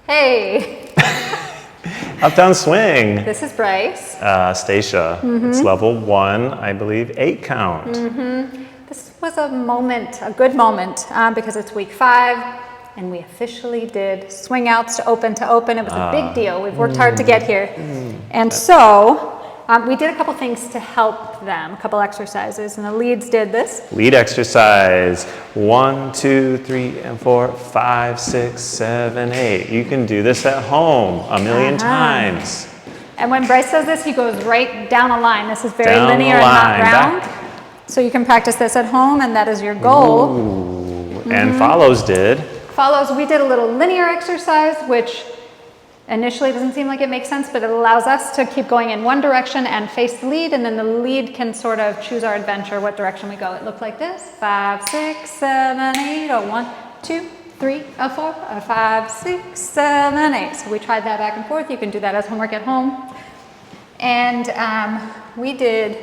Hey, Uptown Swing. this is Bryce. Stacia. It's level 1, I believe, 8 count. This was a good moment, because it's week 5 and we officially did swing outs to open. It was a big deal. We've worked hard to get here. And so we did a couple things to help them, a couple exercises, and the leads did this. Lead exercise 1, 2, 3, and 4, 5, 6, 7, 8. You can do this at home a million times. And when Bryce does this, he goes right down a line. This is very Down the linear and not line, round. back. So you can practice this at home, and that is your goal. Ooh. And follows did. Follows, we did a little linear exercise, which initially doesn't seem like it makes sense, but it allows us to keep going in one direction and face the lead, and then the lead can sort of choose our adventure, what direction we go. It looked like this: 5, 6, 7, 8, or 1, 2, 3, or 4, or 5, 6, 7, 8. So we tried that back and forth. You can do that as homework at home. And we did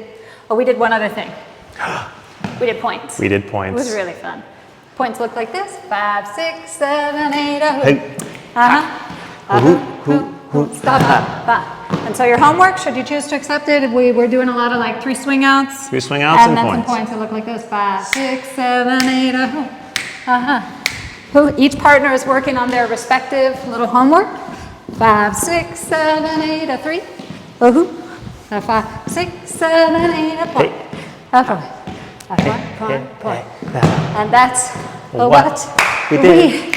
one other thing. We did points. We did points. It was really fun. Points look like this: 5, 6, 7, 8, Hey. Stop. And so your homework, should you choose to accept it, we were doing a lot of like 3 swing outs. 3 swing outs and then points. some points that look like this: 5, 6, 7, 8. Each partner is working on their respective little homework. 5, 6, 7, 8, a 3. 5, 6, 7, 8, a point. Point. And that's what we did.